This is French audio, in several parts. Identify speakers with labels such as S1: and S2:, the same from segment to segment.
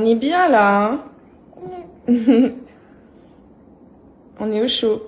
S1: On est bien là, hein. On est au chaud.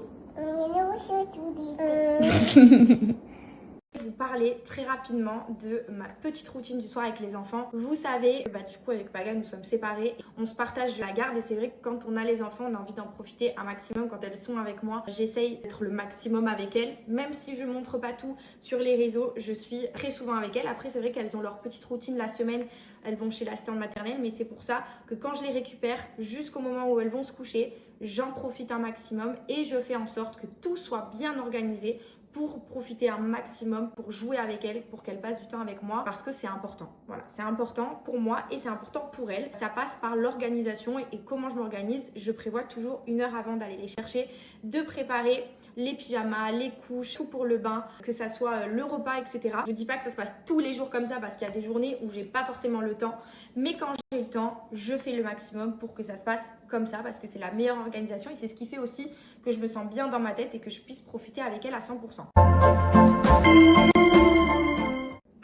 S1: Vous parler très rapidement de ma petite routine du soir avec les enfants. Vous savez, du coup avec Paga nous sommes séparés, on se partage la garde et c'est vrai que quand on a les enfants on a envie d'en profiter un maximum quand elles sont avec moi. J'essaye d'être le maximum avec elles, même si je montre pas tout sur les réseaux, je suis très souvent avec elles. Après c'est vrai qu'elles ont leur petite routine la semaine, elles vont chez l'assistante maternelle, mais c'est pour ça que quand je les récupère jusqu'au moment où elles vont se coucher, j'en profite un maximum et je fais en sorte que tout soit bien organisé pour profiter un maximum, pour jouer avec elles, pour qu'elles passent du temps avec moi, parce que c'est important. Voilà, c'est important pour moi et c'est important pour elles. Ça passe par l'organisation et comment je m'organise. Je prévois toujours 1 heure avant d'aller les chercher, de préparer les pyjamas, les couches, tout pour le bain, que ça soit le repas, etc. Je dis pas que ça se passe tous les jours comme ça parce qu'il y a des journées où j'ai pas forcément le temps, mais quand j'ai le temps, je fais le maximum pour que ça se passe comme ça parce que c'est la meilleure organisation et c'est ce qui fait aussi que je me sens bien dans ma tête et que je puisse profiter avec elle à 100%.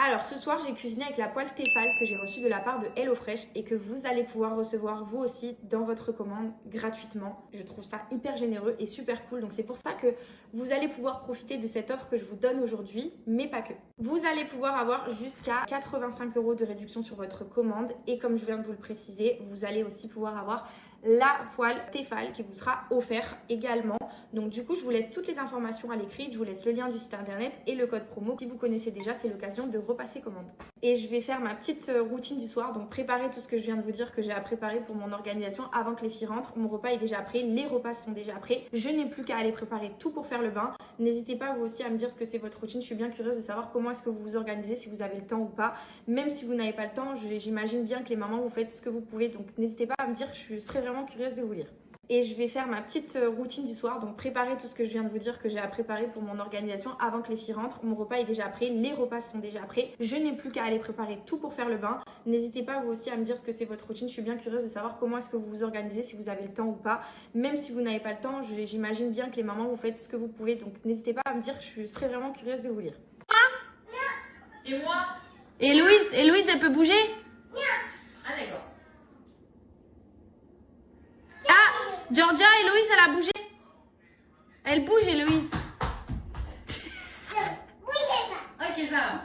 S1: Alors ce soir j'ai cuisiné avec la poêle Tefal que j'ai reçue de la part de HelloFresh et que vous allez pouvoir recevoir vous aussi dans votre commande gratuitement. Je trouve ça hyper généreux et super cool, donc c'est pour ça que vous allez pouvoir profiter de cette offre que je vous donne aujourd'hui, mais pas que. Vous allez pouvoir avoir jusqu'à 85 € de réduction sur votre commande et comme je viens de vous le préciser, vous allez aussi pouvoir avoir la poêle Tefal qui vous sera offerte également. Donc du coup je vous laisse toutes les informations à l'écrit, je vous laisse le lien du site internet et le code promo. Si vous connaissez déjà, c'est l'occasion de repasser commande. Et je vais faire ma petite routine du soir, donc préparer tout ce que je viens de vous dire que j'ai à préparer pour mon organisation avant que les filles rentrent. Mon repas est déjà prêt, les repas sont déjà prêts, je n'ai plus qu'à aller préparer tout pour faire le bain. N'hésitez pas vous aussi à me dire ce que c'est votre routine, je suis bien curieuse de savoir comment est-ce que vous vous organisez, si vous avez le temps ou pas. Même si vous n'avez pas le temps, j'imagine bien que les mamans vous faites ce que vous pouvez, donc n'hésitez pas à me dire, je serais vraiment curieuse de vous lire. Et je vais faire ma petite routine du soir, donc préparer tout ce que je viens de vous dire que j'ai à préparer pour mon organisation avant que les filles rentrent. Mon repas est déjà prêt, les repas sont déjà prêts, je n'ai plus qu'à aller préparer tout pour faire le bain. N'hésitez pas vous aussi à me dire ce que c'est votre routine, je suis bien curieuse de savoir comment est-ce que vous vous organisez, si vous avez le temps ou pas. Même si vous n'avez pas le temps, j'imagine bien que les mamans vous faites ce que vous pouvez, donc n'hésitez pas à me dire, je serais vraiment curieuse de vous lire.
S2: Et moi?
S1: Et Louise elle peut bouger?
S2: Ah d'accord.
S1: Georgia, Héloïse, elle a bougé. Elle bouge, Héloïse.
S2: Ok, ça va.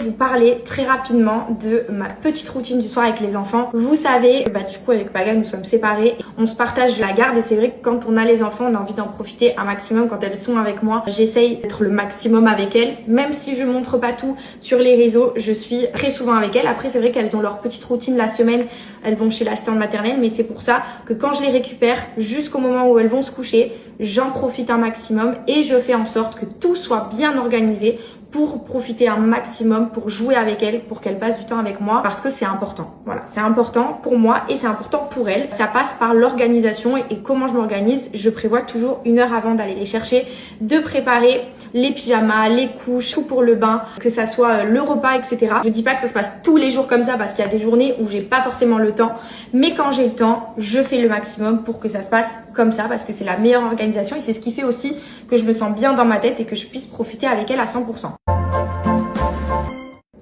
S1: Vous parler très rapidement de ma petite routine du soir avec les enfants. Vous savez, du coup avec Paga nous sommes séparés, on se partage la garde et c'est vrai que quand on a les enfants on a envie d'en profiter un maximum quand elles sont avec moi. J'essaye d'être le maximum avec elles, même si je montre pas tout sur les réseaux, je suis très souvent avec elles. Après c'est vrai qu'elles ont leur petite routine la semaine, elles vont chez l'assistante maternelle, mais c'est pour ça que quand je les récupère jusqu'au moment où elles vont se coucher, j'en profite un maximum et je fais en sorte que tout soit bien organisé pour profiter un maximum, pour jouer avec elles, pour qu'elles passent du temps avec moi, parce que c'est important. Voilà, c'est important pour moi et c'est important pour elles. Ça passe par l'organisation et comment je m'organise. Je prévois toujours 1 heure avant d'aller les chercher, de préparer les pyjamas, les couches, tout pour le bain, que ça soit le repas, etc. Je dis pas que ça se passe tous les jours comme ça parce qu'il y a des journées où j'ai pas forcément le temps, mais quand j'ai le temps, je fais le maximum pour que ça se passe comme ça parce que c'est la meilleure organisation et c'est ce qui fait aussi que je me sens bien dans ma tête et que je puisse profiter avec elle à 100%.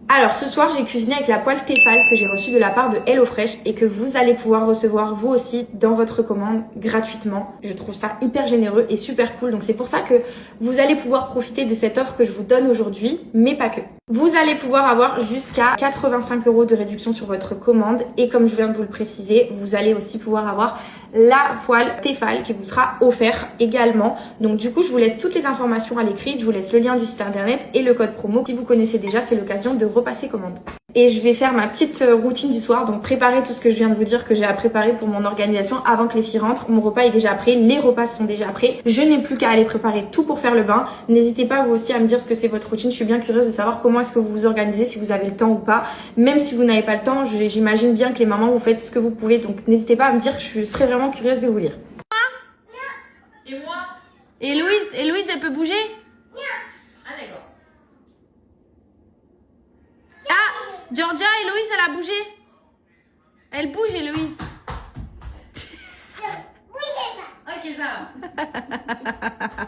S1: Alors ce soir j'ai cuisiné avec la poêle Tefal que j'ai reçue de la part de HelloFresh et que vous allez pouvoir recevoir vous aussi dans votre commande gratuitement. Je trouve ça hyper généreux et super cool, donc c'est pour ça que vous allez pouvoir profiter de cette offre que je vous donne aujourd'hui, mais pas que. Vous allez pouvoir avoir jusqu'à 85 € de réduction sur votre commande et comme je viens de vous le préciser, vous allez aussi pouvoir avoir la poêle Tefal qui vous sera offerte également. Donc du coup, je vous laisse toutes les informations à l'écrit, je vous laisse le lien du site internet et le code promo. Si vous connaissez déjà, c'est l'occasion de repasser commande. Et je vais faire ma petite routine du soir, donc préparer tout ce que je viens de vous dire que j'ai à préparer pour mon organisation avant que les filles rentrent. Mon repas est déjà prêt, les repas sont déjà prêts, je n'ai plus qu'à aller préparer tout pour faire le bain. N'hésitez pas vous aussi à me dire ce que c'est votre routine, je suis bien curieuse de savoir comment est-ce que vous vous organisez, si vous avez le temps ou pas. Même si vous n'avez pas le temps, j'imagine bien que les mamans vous faites ce que vous pouvez, donc n'hésitez pas à me dire, je serais vraiment curieuse de vous lire.
S2: Et moi?
S1: Et Louise elle peut bouger?
S2: Ah d'accord.
S1: Georgia, Héloïse, elle a bougé. Elle bouge, Héloïse.
S2: Ok, ça va.